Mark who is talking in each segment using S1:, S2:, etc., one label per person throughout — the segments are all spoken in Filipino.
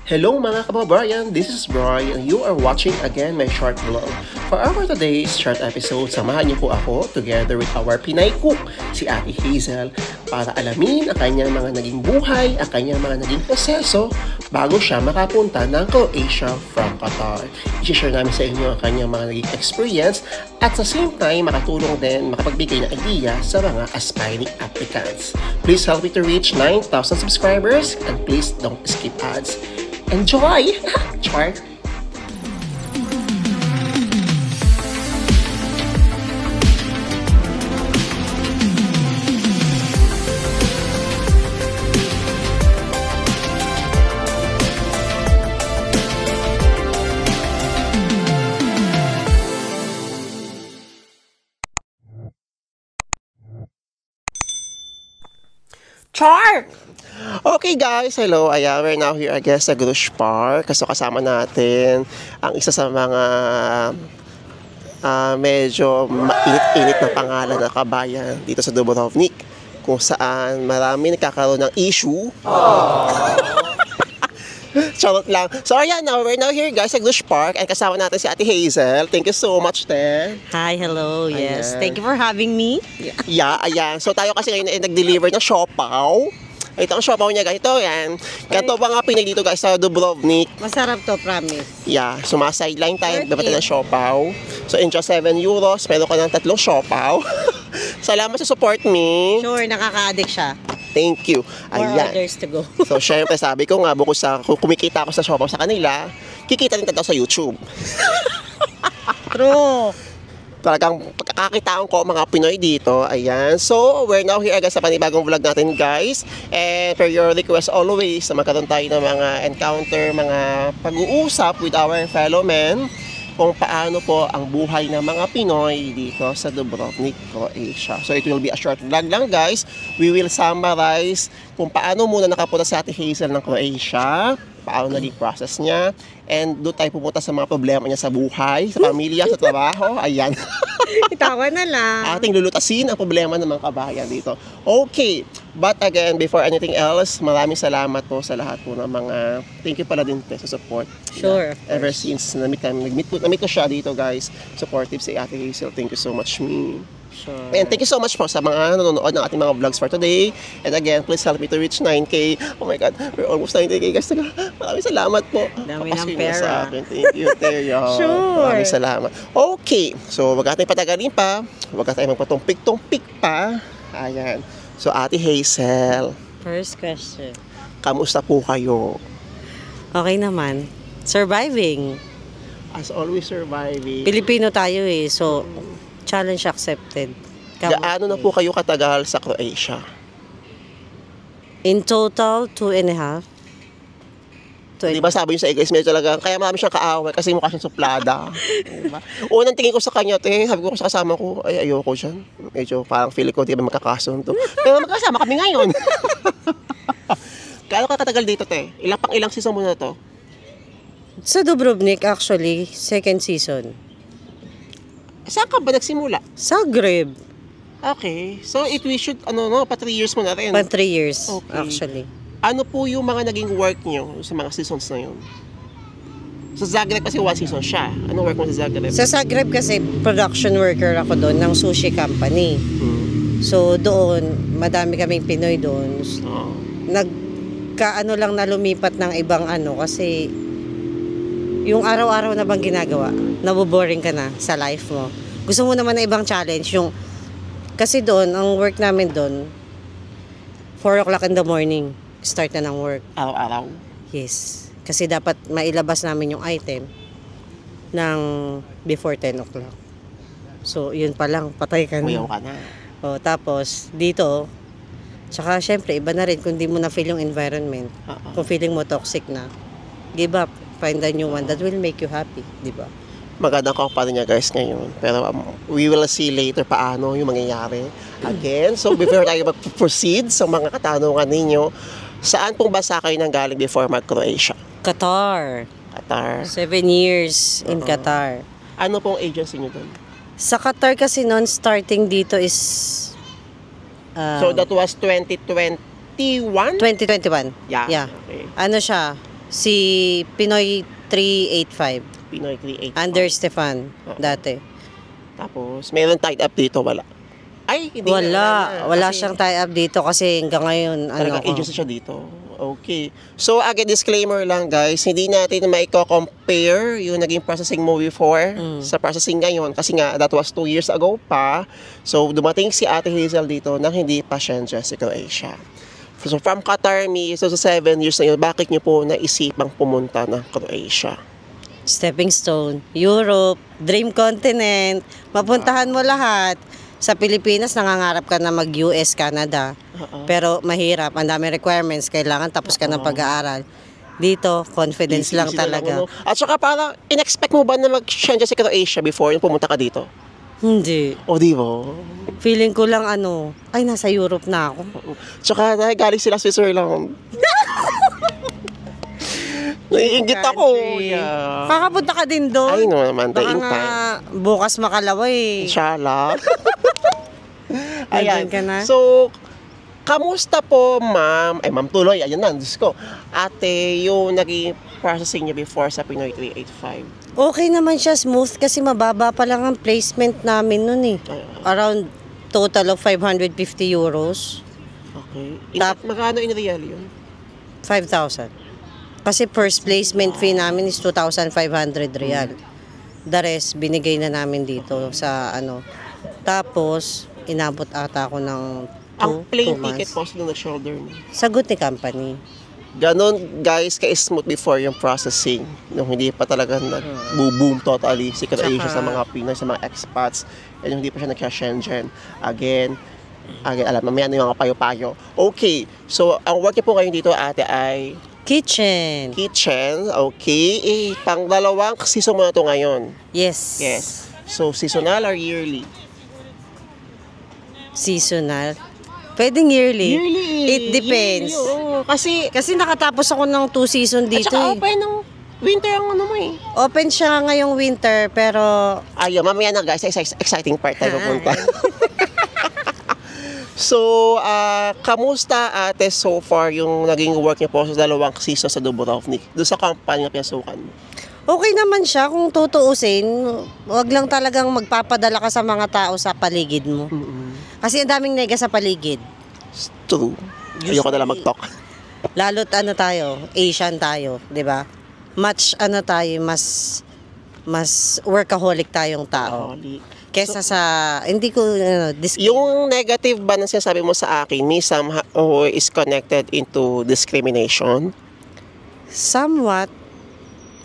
S1: Hello mga kababayan, this is Bri and you are watching again my short vlog. For our today's short episode, samahan niyo po ako together with our Pinay cook, si Ate Hazel, para alamin ang kanyang mga naging buhay, ang kanyang mga naging proseso bago siya makapunta ng Croatia from Qatar. I-share namin sa inyo ang kanyang mga naging experience at sa same time makatulong din makapagbigay ng idea sa mga aspiring applicants. Please help me to reach 9,000 subscribers and please don't skip ads. Enjoy! Char! Char! Okay guys, hello. Ayan, we're now here again sa Grush Park. Kaso kasama natin ang isa sa mga medyo mainit-init na pangalan na kabayan dito sa Dubrovnik, kung saan marami nagkakaroon ng issue. Charot lang. So ayan, we're now here guys sa Grush Park and kasama natin si Ate Hazel. Thank you so much, Te.
S2: Hi, hello, yes.
S1: Ayan.
S2: Thank you for having me.
S1: Yeah, ayan. So tayo kasi ngayon ay nag-deliver ng siopaw. Ito ang siopaw niya guys. Ito yan. Ganito ba nga Pinay dito guys sa Dubrovnik?
S2: Masarap to, promise.
S1: Yeah, sumasideline tayo. Dapat ng siopaw. So in just 7 euros, meron ka ng 3 siopaw. Salamat sa support me.
S2: Sure, nakaka-addict siya.
S1: Thank you.
S2: More
S1: Ayan.
S2: orders to go.
S1: So syempre sabi ko nga, bukod sa kumikita ako sa siopaw sa kanila, kikita din tayo sa YouTube.
S2: True.
S1: Talagang pagkakakitaan ko mga Pinoy dito. Ayan. So, we're now here guys sa panibagong vlog natin guys. And for your request always na magkaroon tayo ng mga encounter, mga pag-uusap with our fellow men kung paano po ang buhay ng mga Pinoy dito sa Dubrovnik, Croatia. So, it will be a short vlog lang guys. We will summarize kung paano muna nakapunta si Ate Hazel ng Croatia, paano naging process niya, and doon tayo pupunta sa mga problema niya sa buhay, sa pamilya, sa trabaho. Ayan.
S2: Itawa na lang.
S1: Ating lulutasin ang problema ng mga kabayan dito. Okay, but again, before anything else, maraming salamat po sa lahat po ng mga, thank you pala din sa support.
S2: Sure.
S1: Ever since namit ko siya dito guys, supportive si Ate Hazel. Thank you so much me.
S2: Sure.
S1: And thank you so much po sa mga nanonood ng ating mga vlogs for today. And again, please help me to reach 9K. Oh my God, we're almost 9K guys. Maraming salamat po.
S2: Dami
S1: Papasukin
S2: ng
S1: niyo
S2: pera.
S1: sa akin. Thank you, Teya.
S2: Sure.
S1: Maraming salamat. Okay, so wag natin patagalin pa. Wag natin magpatumpik-tumpik pa. Ayan. So Ate Hazel,
S2: First question.
S1: kamusta po kayo?
S2: Okay naman. Surviving.
S1: As always, surviving.
S2: Pilipino tayo eh, so challenge accepted.
S1: Gaano na po kayo katagal sa Croatia?
S2: In total, 2.5.
S1: Di ba sabi niyo sa guys, medyo talaga, kaya marami siyang kaaway kasi mukha siyang suplada. Diba? Unang tingin ko sa kanya, sabi ko sa kasama ko, ay ayoko dyan. Medyo parang feeling ko, di ba magkakasunto. Pero magkasama kami ngayon. Gaano ka katagal dito, te? Ilang season mo na to?
S2: Sa Dubrovnik, actually, second season.
S1: Saan ka ba nagsimula?
S2: Zagreb.
S1: Okay. So, we should, pa 3 years mo na rin.
S2: Pa 3 years,
S1: Okay.
S2: actually.
S1: Ano po yung mga naging work nyo sa mga seasons na yun? Sa Zagreb kasi 1 season siya. Anong work mo sa Zagreb?
S2: Sa Zagreb kasi, production worker ako doon ng sushi company.
S1: Hmm.
S2: So, doon, madami kaming Pinoy doon.
S1: Oh.
S2: Nagkaano lang na lumipat ng ibang kasi yung araw-araw na bang ginagawa, naboboring ka na sa life mo. Gusto mo naman na ibang challenge. Kasi doon, ang work namin doon, 4 o'clock in the morning, start na ng work.
S1: Araw-araw?
S2: Yes. Kasi dapat mailabas namin yung item ng before 10 o'clock. So, yun pa lang, patay ka na.
S1: Uyaw ka na.
S2: Tapos, dito, tsaka syempre, iba na rin kung di mo na-feel yung environment. Kung feeling mo toxic na, give up. Find a new one that will make you happy, di ba?
S1: Magandang company niya guys ngayon. Pero we will see later paano yung mangyayari. Again, so before tayo mag-proceed sa mga katanungan ninyo, saan pong bansa kayo nanggaling before mag-Croatia?
S2: Qatar.
S1: Qatar.
S2: 7 years in Qatar.
S1: Ano pong agency niyo doon?
S2: Sa Qatar kasi noon, starting dito is
S1: So that was 2021?
S2: 2021.
S1: Yeah.
S2: Yeah.
S1: Okay.
S2: Ano siya? Si Pinoy 385.
S1: Pinoy 38.
S2: Under Stefan, dati.
S1: Tapos, meron tied up dito, wala. Ay, hindi
S2: Wala siyang tie-up dito kasi hanggang ngayon,
S1: talagang agency siya dito. Okay. So, again, disclaimer lang guys, hindi natin maiko-compare yung naging processing mo before sa processing ngayon kasi nga, that was 2 years ago pa. So, dumating si Ate Hazel dito nang hindi pa siya sa Croatia. So, from Qatar, so sa 7 years na yun, bakit niyo po naisipang pumunta ng Croatia?
S2: Stepping stone, Europe, dream continent, mapuntahan mo lahat. Sa Pilipinas, nangangarap ka na mag-US, Canada. Pero mahirap, ang dami requirements, kailangan tapos ka ng pag-aaral. Dito, confidence lang talaga.
S1: At saka parang, in-expect mo ba na mag-change sa Croatia before yung pumunta ka dito?
S2: Hindi.
S1: O di ba?
S2: Feeling ko lang ay nasa Europe na ako.
S1: Tsaka galing sila Switzerland. Naiingit ako. Yeah.
S2: Kakapunta ka din doon.
S1: Ay no naman,
S2: Baka
S1: tayo
S2: nga bukas makalaway.
S1: Inshallah. Ayan.
S2: Ka na?
S1: So, kamusta po, ma'am? Ay, ma'am tuloy. Ayan na, Diyos ko. Ate, yung naging processing niya before sa Pinoy 385.
S2: Okay naman siya, smooth kasi mababa pa lang ang placement namin nun eh. Around total of 550 euros.
S1: Okay. Magkano in real yun?
S2: 5,000. Kasi first placement fee namin is 2,500 real. The rest, binigay na namin dito sa Tapos, inabot ata ako ng 2 months.
S1: Ang plane ticket po sila nag-shoulder mo?
S2: Sagot ni company.
S1: Ganon, guys, ka-smooth before yung processing. Nung hindi pa talaga nag-boom totally si Croatia sa mga Pinoy, sa mga expats. And hindi pa siya nag-Schengen. Again, alam, mamaya na yung mga payo-payo. Okay, so ang work niyo po ngayon dito, ate, ay
S2: Kitchen,
S1: okay. Pang-dalawang season mo na ito ngayon.
S2: Yes.
S1: So, seasonal or yearly?
S2: Seasonal. Pwedeng yearly. It depends.
S1: Yearly,
S2: Kasi nakatapos ako ng 2 season dito.
S1: At saka open ng winter ang mo eh.
S2: Open siya ngayong winter, pero
S1: Ayun, mamaya na guys, exciting part tayo pupunta. So, kamusta ate so far yung naging work niya po sa dalawang season sa Dubrovnik? Doon sa company na pinasukan mo?
S2: okay naman siya kung tutuusin. Wag lang talagang magpapadala ka sa mga tao sa paligid mo. Kasi ang daming nega sa paligid.
S1: True. Ayoko na lang mag-talk.
S2: Lalo't tayo, Asian tayo, 'di ba? Tayo, mas workaholic tayong tao. Kesa sa hindi ko
S1: yung negative ba na sinasabi mo sa akin may somehow is connected into discrimination?
S2: Somewhat.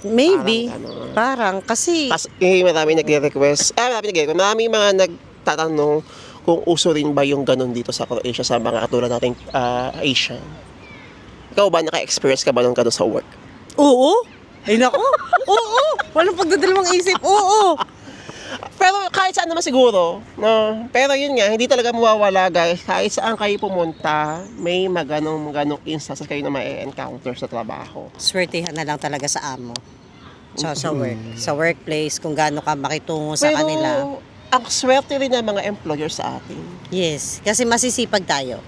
S2: Maybe. Parang kasi
S1: marami nagre-request. Marami mga nagtatanong kung uso rin ba yung ganun dito sa Croatia sa mga katulad nating Asian. Ikaw ba, naka-experience ka ba nung ganun sa work?
S2: Oo. Ay nako. Oo. Walang pagdadalawang isip. Oo.
S1: Pero kahit saan naman siguro, no? Pero yun nga, hindi talaga mawawala guys. Kahit saan kayo pumunta, may ganong instances kayo na ma-encounter sa trabaho.
S2: Swertihan na lang talaga sa amo. So, sa workplace, kung gaano ka makitungo sa kanila.
S1: Ang swerte rin ng mga employer sa atin.
S2: Yes, kasi masisipag tayo.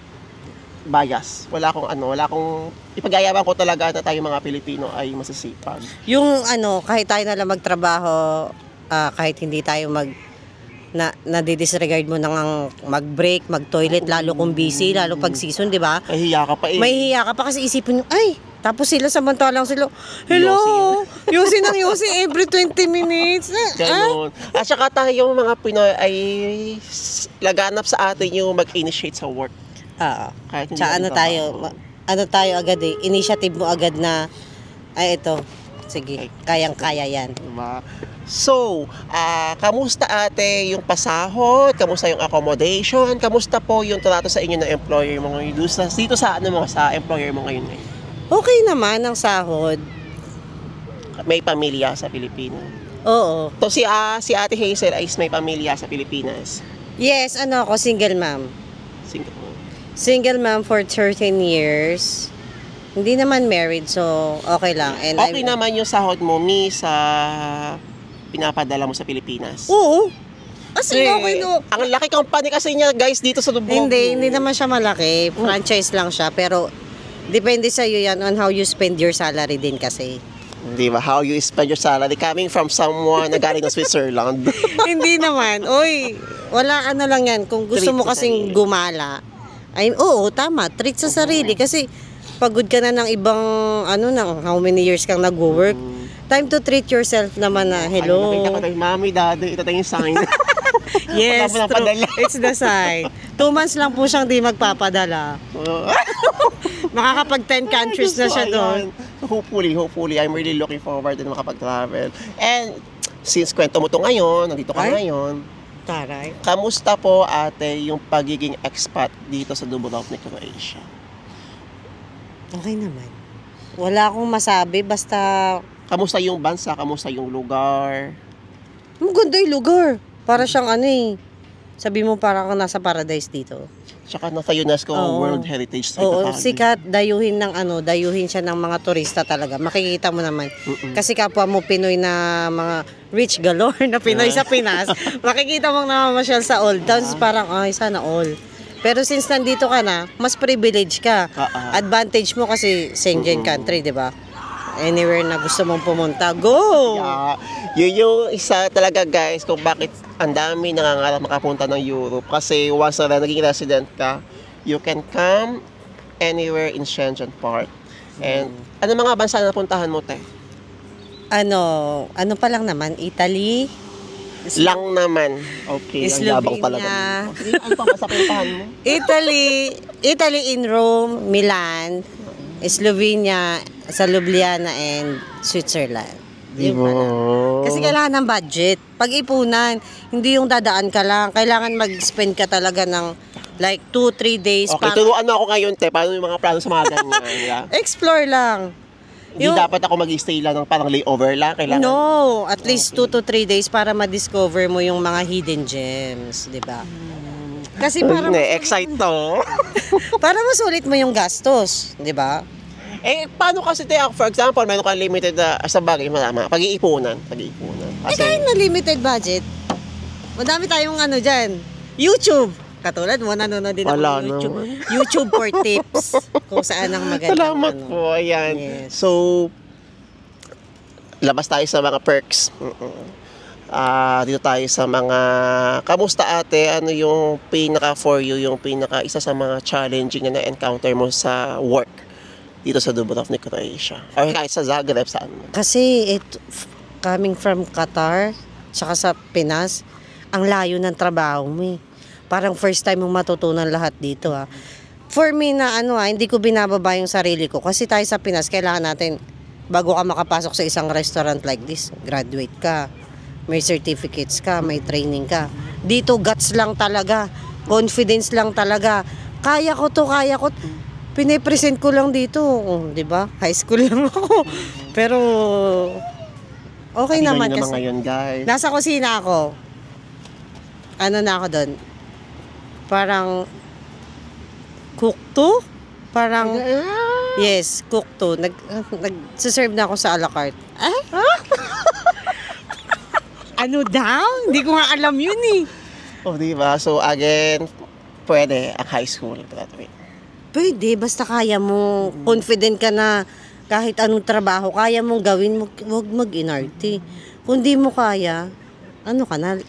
S1: Bias. Wala akong ipag-ayaban ko talaga na tayo mga Pilipino ay masisipag.
S2: Yung kahit tayo na lang magtrabaho, kahit hindi tayo nadidisregard mo nang mag-break, mag-toilet, lalo kung busy, lalo pag season, di ba?
S1: May hiya ka pa eh.
S2: May hiya ka pa kasi isipin nyo, tapos sila samantalang sila, hello, yusin ng yusin every 20 minutes.
S1: Ganon. At saka tayong mga Pinoy ay laganap sa atin yung mag-initiate sa work. Kahit hindi
S2: tayo agad initiative mo agad na, ito, sige, kayang-kaya yan.
S1: Diba? So, kamusta ate yung pasahod? Kamusta yung accommodation? Kamusta po yung trato sa inyo ng employer mo ngayon? Dito sa employer mo ngayon?
S2: Okay naman ang sahod.
S1: May pamilya sa Pilipinas?
S2: Oo.
S1: So, si Ate Hazel ay may pamilya sa Pilipinas?
S2: Yes, ako, single mom. Single mom for 13 years. Hindi naman married, so okay lang. And
S1: okay naman yung sahod mo, sa pinapadala mo sa Pilipinas?
S2: Oo. Kasi okay no.
S1: Ang laki company kasi niya guys dito sa Dubrovnik.
S2: Hindi naman siya malaki. Franchise lang siya. Pero Depende sa iyo yan on how you spend your salary din kasi.
S1: Di ba? How you spend your salary coming from someone na galing ng Switzerland.
S2: Hindi naman. Oy, wala ano lang yan. Kung gusto
S1: Treat
S2: mo
S1: sa
S2: kasing
S1: sarili.
S2: gumala, ay, oo, tama. Treat sa sarili. Kasi pagod ka na ng ibang, ano na, how many years kang nag-work. Time to treat yourself naman na, hello.
S1: Ay, nakita ko tayo, Mami, Daddy, ito tayo yung sign.
S2: Yes,
S1: Wala mo
S2: true.
S1: napadala.
S2: It's the sign. 2 months lang po siyang di magpapadala. Makakapag 10 countries na siya doon.
S1: So, hopefully, I'm really looking forward na makapag-travel. And, since kwento mo to ngayon, nandito ka
S2: Ay?
S1: ngayon,
S2: Taray.
S1: kamusta po, ate, yung pagiging expat dito sa Dubrovnik, Croatia?
S2: Okay naman. Wala akong masabi, basta
S1: Kamusta yung bansa? Kamusta yung lugar?
S2: maganda yung lugar. Para siyang ano eh. Sabi mo parang kang nasa paradise dito.
S1: Tsaka nasa UNESCO
S2: Oo.
S1: World Heritage Site.
S2: Oo,
S1: na tayo.
S2: sikat, dayuhin ng ano, dayuhin siya ng mga turista talaga. Makikita mo naman. Kasi kapwa mo Pinoy na mga rich galore na Pinoy sa Pinas, makikita mong namamasyal sa old towns, parang ay sana all. Pero since nandito ka na, mas privilege ka. Advantage mo kasi Schengen country, di ba? Anywhere na gusto mong pumunta, go!
S1: Yeah. Yun yung isa talaga, guys, kung bakit ang dami nangangarap makapunta ng Europe. Kasi once na naging resident ka, you can come anywhere in Schengen part. And ano mga bansa na napuntahan mo, te?
S2: Ano pa lang naman, Italy,
S1: Lang naman. Okay, ang yabang talaga.
S2: Slovenia.
S1: Ano pa ba sa puntahan mo?
S2: Italy in Rome, Milan, Slovenia, sa Ljubljana and Switzerland. Yun pala. Kasi kailangan ng budget. Pag-ipunan, hindi yung dadaan ka lang. Kailangan mag-spend ka talaga ng like 2-3 days.
S1: Okay, turuan mo ako ngayon, te. Paano yung mga plano sa mga ganyan? Yeah?
S2: Explore lang.
S1: Hindi dapat ako mag-stay lang ng parang layover lang. Kailangan.
S2: No, at least 2 to 3 days para ma-discover mo yung mga hidden gems, di ba? Kasi para
S1: Excite to.
S2: para masulit mo yung gastos, di ba?
S1: Eh, paano kasi tayo, for example, meron kang limited na, sa bagay, malama, pag-iipunan. Kasi,
S2: Kahit na limited budget, madami tayong ano dyan, YouTube. Katulad mo, nanonood din ako
S1: Wala
S2: ng YouTube.
S1: naman.
S2: YouTube for tips kung saan ang maganda.
S1: salamat po, ayan.
S2: Yes.
S1: So, labas tayo sa mga perks. Dito tayo sa mga, kamusta ate, ano yung pinaka for you, yung pinaka isa sa mga challenging na na-encounter mo sa work dito sa Dubrovnik, Croatia? Or kahit sa Zagreb, saan mo?
S2: Kasi coming from Qatar, tsaka sa Pinas, ang layo ng trabaho mo eh. Parang first time mong matutunan lahat dito ha. For me na hindi ko binababa yung sarili ko. Kasi tayo sa Pinas, kailangan natin, bago ka makapasok sa isang restaurant like this, graduate ka, may certificates ka, may training ka. Dito, guts lang talaga. Confidence lang talaga. Kaya ko to. Pinipresent ko lang dito. Di ba? High school lang ako. Pero, okay naman kasi.
S1: Ngayon, guys.
S2: Nasa kusina ako. Ano na ako doon? Parang, cook to? Parang, yes, cook to. Nag-serve na ako sa a la carte. Ay? Ano daw? Hindi ko nga alam yun eh.
S1: Oh, diba? So, again, pwede ang high school graduate.
S2: Pwede, basta kaya mo, confident ka na kahit anong trabaho, kaya mong gawin, huwag mag-inarte. Kung di mo kaya,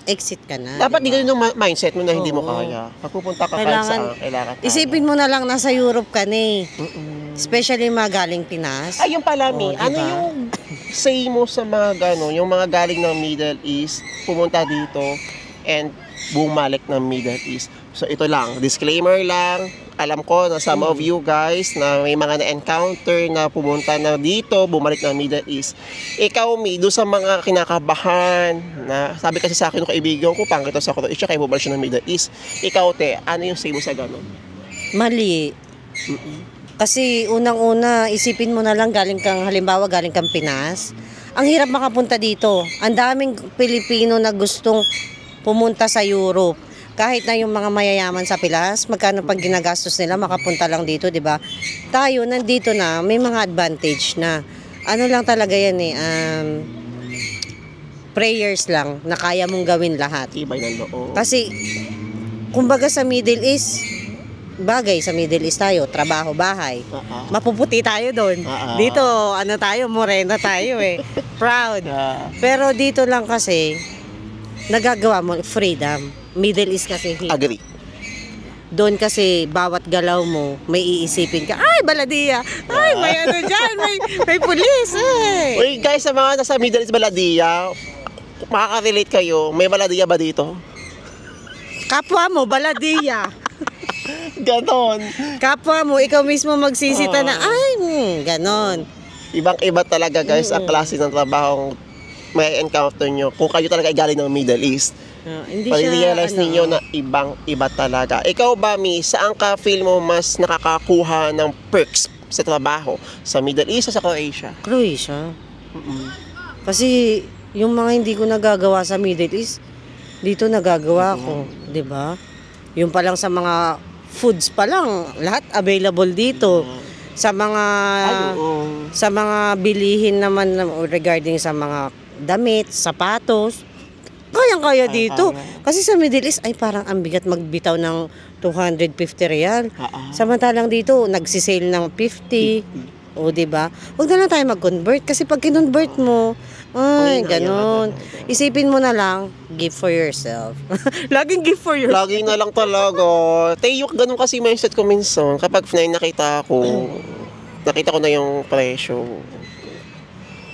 S2: exit ka na.
S1: Dapat di
S2: diba?
S1: ganun yung mindset mo na hindi mo
S2: Oo.
S1: kaya. Pag pupunta ka kahit saan, kailangan kaya.
S2: Isipin mo na lang, nasa Europe ka na eh. Especially mga galing Pinas.
S1: Ay, yung pala, Mi,
S2: Oo,
S1: ano
S2: diba?
S1: yung say mo sa mga gano'n, yung mga galing ng Middle East, pumunta dito, and bumalik ng Middle East. So, ito lang, disclaimer lang, alam ko na some of you guys na may mga na-encounter na pumunta na dito, bumalik ng Middle East. Ikaw, Mi, doon sa mga kinakabahan, na sabi kasi sa akin ng kaibigan ko, pangkito sa Croatia, kaya bumalik siya ng Middle East. Ikaw, te, ano yung say mo sa gano'n?
S2: Mali. Kasi unang-una, isipin mo na lang halimbawa galing kang Pinas. Ang hirap makapunta dito. Ang daming Pilipino na gustong pumunta sa Europe. Kahit na yung mga mayayaman sa Pilas, magkano pag ginagastos nila, makapunta lang dito, di ba? Tayo, nandito na, may mga advantage na. Ano lang talaga yan eh, prayers lang na kaya mong gawin lahat.
S1: Tibay ng loob.
S2: Kasi, kumbaga sa Middle East, bagay sa Middle East tayo, trabaho, bahay. Mapuputi tayo doon. Dito, ano tayo, morena tayo eh. Proud. Pero dito lang kasi, nagagawa mo freedom. Middle East kasi.
S1: Agree.
S2: Doon kasi, bawat galaw mo, may iisipin ka, ay, baladiya. Ay, may ano dyan, may pulis. Eh.
S1: Uy, guys, sa mga nasa Middle East Baladiya, makaka-relate kayo, may baladiya ba dito?
S2: Kapwa mo, baladiya.
S1: Ganon.
S2: Kapwa mo, ikaw mismo magsisita na, ay, ganon.
S1: Ibang-iba talaga guys ang klase ng trabaho may encounter nyo. Kung kayo talaga ay galing ng Middle East,
S2: Hindi
S1: pag-realize ninyo na ibang-iba talaga. Ikaw ba, Mi, saan ka feel mo mas nakakakuha ng perks sa trabaho? Sa Middle East o sa Croatia?
S2: Croatia. Kasi yung mga hindi ko nagagawa sa Middle East, dito nagagawa ko, 'di ba? Yung pa lang sa mga foods pa lang, lahat available dito. Sa mga bilihin naman regarding sa mga damit, sapatos, kayang-kaya dito. Kasi sa Middle East ay parang ang bigat magbitaw ng 250 real. Samantalang dito nagsisale ng 50. O, 'di ba? Huwag na lang tayo mag-convert kasi pag kinonvert mo, ay, ganon. Isipin mo na lang, give for yourself. Laging give for yourself.
S1: Lagi na lang talaga. Tayo, ganun kasi mindset ko minsan. Kapag nakita ko na yung presyo.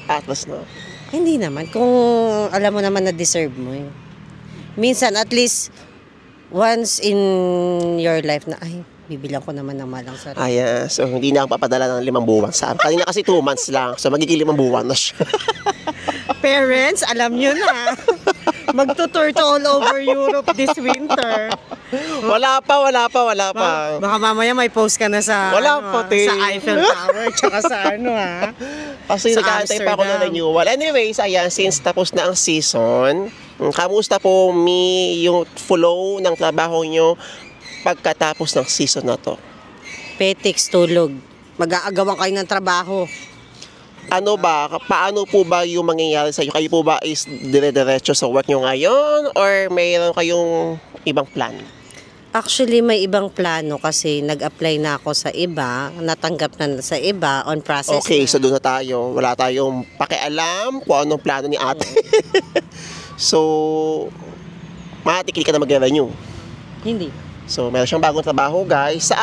S1: Atlas na.
S2: Hindi naman. Kung alam mo naman na deserve mo eh. Minsan, at least, once in your life na, ay, bibilang ko naman ng malang sarili.
S1: Ayan. So, hindi na ako papadala ng 5 buwan sa amin. Kanina kasi 2 months lang. So, magiging 5 buwan na siya.
S2: Parents, alam nyo na. Magtutour to all over Europe this winter.
S1: Wala pa.
S2: Baka mamaya may post ka na sa sa Eiffel Tower tsaka sa
S1: Kasi nag-aantay pa ako ng renewal. Anyways, ayan, since tapos na ang season, kamusta po yung flow ng trabaho nyo pagkatapos ng season na to?
S2: Petiks, tulog. Mag-aagawan kayo ng trabaho.
S1: Paano po ba yung mangyayari sa inyo? Kayo po ba is dire-diretso sa work nyo ngayon or mayroon kayong ibang plan?
S2: Actually, may ibang plano kasi nag-apply na ako sa iba, natanggap na sa iba, on process
S1: Okay,
S2: na.
S1: so doon na tayo. Wala tayong pakialam kung anong plano ni ate. So, matikil ka na mag-renew.
S2: Hindi.
S1: So, meron siyang bagong trabaho, guys.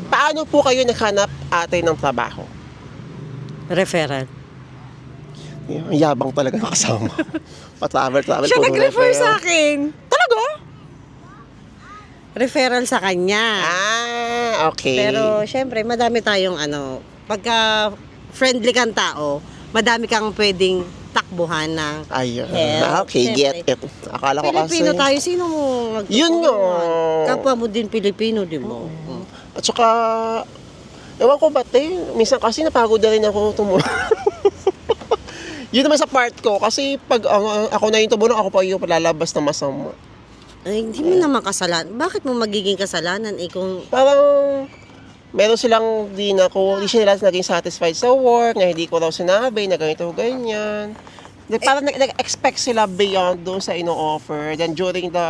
S1: Paano po kayo naghanap ate ng trabaho?
S2: Referral.
S1: Ang yabang talaga ng kasama. Pa-travel.
S2: Siya nag-refer sa akin.
S1: Talaga?
S2: Referral sa kanya.
S1: Okay.
S2: Pero, syempre, madami tayong pagka friendly kang tao, madami kang pwedeng takbuhan ng
S1: Ayun.
S2: health.
S1: Okay,
S2: Siyempre,
S1: get it. Akala ko kasi.
S2: Pilipino tayo, sino mo magtutulungan?
S1: Yun nga.
S2: Kapwa mo din Pilipino, di mo?
S1: At saka, ewan ko ba't minsan kasi napagod na rin ako tumulong. Yun naman sa part ko, kasi pag ako na yung tumulong, ako pa yung palalabas na masama.
S2: Ay, hindi mo naman kasalanan. Bakit mo magiging kasalanan kung...
S1: Parang, meron silang hindi sila naging satisfied sa work, na hindi ko raw sinabi, na ganito, ganyan. Parang nag-expect sila beyond doon sa ino-offer. Then during the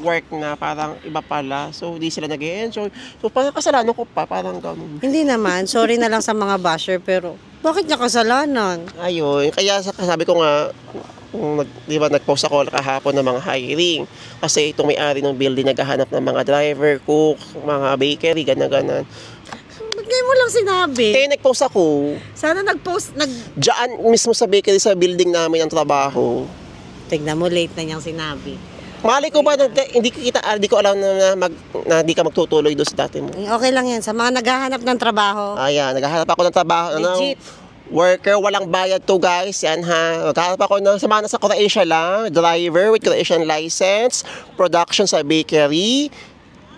S1: work na parang iba pala. So, hindi sila nag-enjoy. So, parang kasalanan ko pa, parang gano'n.
S2: Hindi naman. Sorry na lang sa mga basher, pero bakit niya kasalanan?
S1: Ayun. Kaya sabi ko nga, di ba nag-post ako kahapon ng mga hiring. Kasi itong may-ari ng building naghahanap ng mga driver, cook, mga bakery, gana-ganan.
S2: Ba't ngayon mo lang sinabi?
S1: Kaya nag-post ako.
S2: Sana nag-post,
S1: Diyan mismo sa bakery sa building namin ang trabaho.
S2: Tignan mo, late na niyang sinabi.
S1: Mali ko ba, hindi ko alam na hindi ka magtutuloy doon sa dati mo.
S2: Okay lang yan. Sa mga naghahanap ng trabaho,
S1: Ayan, naghahanap ako ng trabaho.
S2: legit.
S1: Worker, walang bayad to guys. Yan ha. Naghahanap ako ng samana sa Croatia lang. Driver with Croatian license. Production sa bakery.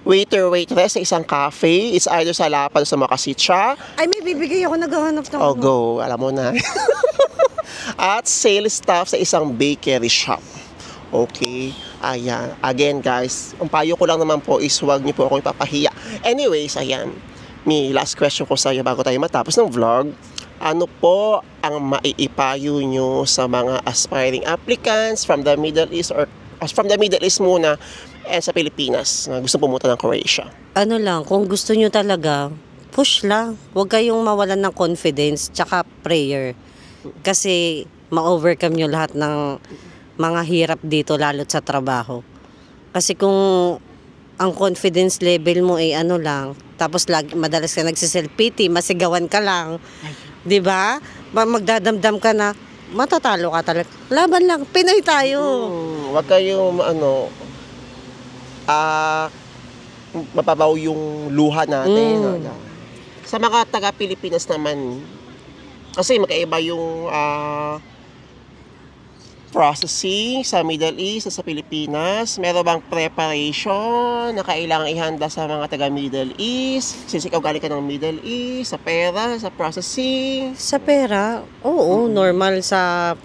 S1: Waiter, waitress sa isang cafe. It's either sa Lapan o sa Makasitsa.
S2: Ay, may bibigay ako naghahanap ng...
S1: Oh, go. Alam mo na. At sales staff sa isang bakery shop. Okay. Ayan. Again, guys, ang payo ko lang naman po is huwag niyo po ako ipapahiya. Anyways, ayan. May last question ko sa iyo bago tayo matapos ng vlog. Ano po ang maiipayo nyo sa mga aspiring applicants from the Middle East or from the Middle East muna and sa Pilipinas na gusto pumunta ng Croatia?
S2: Ano lang, kung gusto nyo talaga, push lang. Huwag kayong mawalan ng confidence tsaka prayer. Kasi ma-overcome nyo lahat ng mga hirap dito lalo't sa trabaho. Kasi kung ang confidence level mo ay ano lang, tapos madalas ka nagsiself-pity, masigawan ka lang, di ba? Magdadamdam ka na, matatalo ka talaga. Laban lang, Pinoy tayo.
S1: Huwag kayong mapabaw yung luha natin. Sa mga taga-Pilipinas naman, kasi magkaiba yung processing sa Middle East sa Pilipinas. Meron bang preparation na kailangan ihanda sa mga taga-Middle East? Since ikaw galing ka ng Middle East, sa pera, sa processing?
S2: Sa pera, oo, normal sa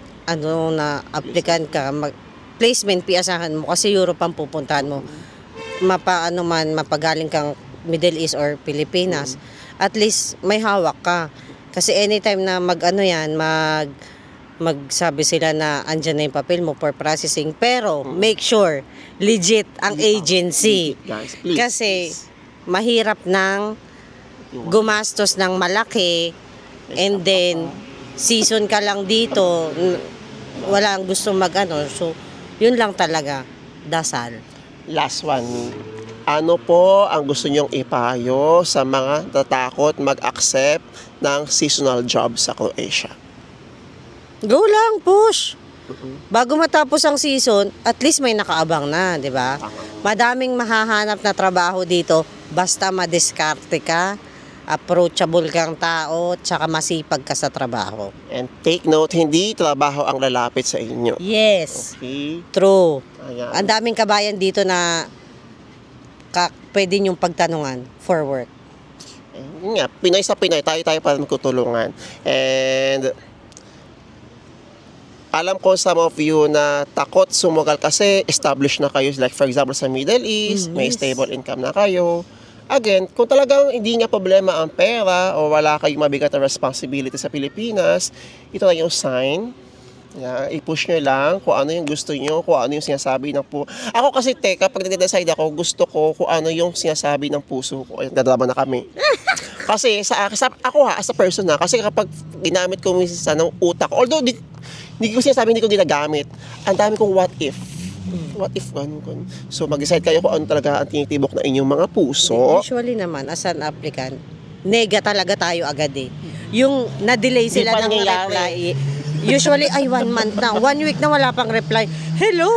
S2: na applicant ka, placement piasahan mo kasi Europe ang pupuntahan mo. Mapagaling kang Middle East or Pilipinas, at least may hawak ka. Kasi anytime na magsabi sila na andyan na yung papel mo for processing, pero make sure legit ang agency.
S1: Guys, please,
S2: kasi mahirap nang gumastos ng malaki and then season ka lang dito, wala ang gusto so yun lang talaga, dasal.
S1: Last one. Ano po ang gusto nyong ipayo sa mga natakot mag-accept ng seasonal job sa Croatia?
S2: Go lang, push. Bago matapos ang season, at least may nakaabang na, di ba? Madaming mahahanap na trabaho dito, basta madiskarte ka, approachable kang tao, tsaka masipag ka sa trabaho.
S1: And take note, hindi trabaho ang lalapit sa inyo.
S2: Yes.
S1: Okay?
S2: True.
S1: Ayan.
S2: Ang daming kabayan dito na pwede niyong pagtanungan for work.
S1: Yun nga, Pinoy sa Pinoy, tayo para magtutulungan. And alam ko some of you na takot sumugal kasi established na kayo. Like for example sa Middle East, may stable income na kayo. Again, kung talagang hindi nga problema ang pera o wala kayong mabigat na responsibility sa Pilipinas, ito na yung sign. I-push nyo lang kung ano yung gusto nyo, kung ano yung sinasabi ng puso. Ako kasi, kapag nag-decide ako, gusto ko kung ano yung sinasabi ng puso ko. Ay, nadrama na kami. Kasi ako as a person kasi kapag ginamit ko minsan ng utak, although hindi ko sinasabi, hindi ko ginagamit, ang dami kong what if. What if, so mag-decide kayo kung ano talaga ang tinitibok na inyong mga puso.
S2: Usually naman, as an applicant, nega talaga tayo agad eh. Yung na-delay sila ng reply, usually ay 1 month na, 1 week na wala pang reply. Hello!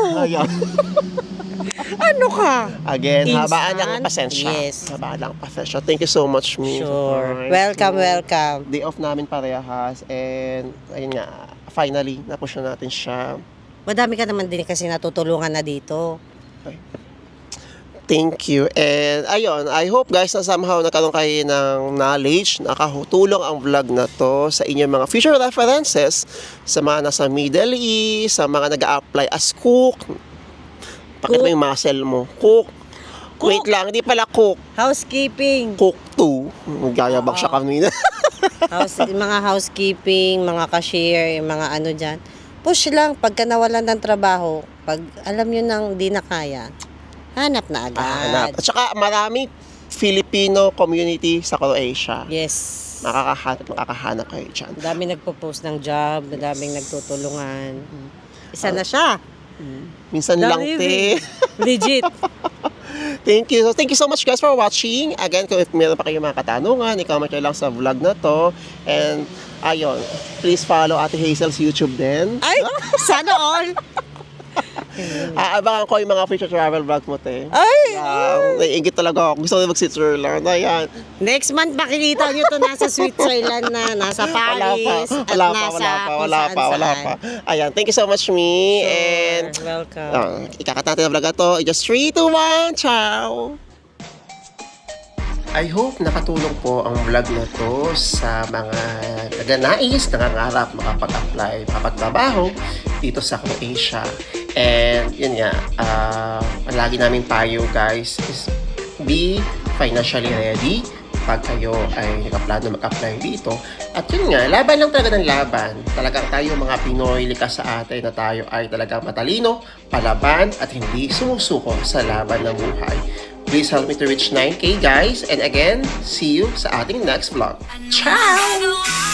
S2: Ano ka?
S1: Again,
S2: Instant?
S1: habaan lang ang pasensya.
S2: Yes.
S1: Habaan lang ang pasensya. Thank you so much, Mi.
S2: Sure. Welcome.
S1: Day off namin parehas. And, ayun nga, finally, napush na natin siya.
S2: Madami ka naman din kasi natutulungan na dito.
S1: Okay. Thank you. And, ayun, I hope guys na somehow nagkaroon kayo ng knowledge, nakatulong ang vlog na to sa inyong mga future references sa mga nasa Middle East, sa mga nag-a-apply as cook. Pakita mo yung muscle mo. Cook. Wait lang, hindi pala cook.
S2: Housekeeping.
S1: Cook 2. Gayabag siya kanina.
S2: Mga housekeeping, mga cashier, mga ano dyan. Push lang, pagka nawalan ng trabaho, pag alam nyo nang di na kaya, hanap na agad.
S1: Hanap. At saka marami Filipino community sa Croatia.
S2: Yes.
S1: Makakahanap kayo dyan.
S2: Dami nagpo-post ng job, daming nagtutulungan. Isa na siya.
S1: Minsan lang, te.
S2: Legit.
S1: Thank you. So, thank you so much guys for watching. Again, kung meron pa kayong mga katanungan, i-comment nyo lang sa vlog na to. And, ayun, please follow Ate Hazel's YouTube din.
S2: Ay, sana all.
S1: Abangan ko yung mga future travel vlog mo, te.
S2: Ay!
S1: Naiingit talaga ako. Gusto ko mag-Switzerland. Ayan.
S2: Next month, makikita nyo to nasa Switzerland na, nasa Paris,
S1: Wala pa. Ayan, thank you so much, Mi.
S2: Sure.
S1: And,
S2: welcome.
S1: ikakat natin ang vlog na to. Just 3, 2, 1, ciao! I hope nakatulong po ang vlog na to sa mga nagnanais, nangangarap, makapag-apply, makapagtrabaho dito sa Croatia. And yun nga, lagi namin payo guys is be financially ready pag kayo ay nakaplano mag-apply dito. At yun nga, laban lang talaga ng laban. Talagang tayo mga Pinoy, likas sa atin na tayo ay talagang matalino, palaban, at hindi sumusuko sa laban ng buhay. Please help me to reach 9K guys. And again, see you sa ating next vlog. Ciao!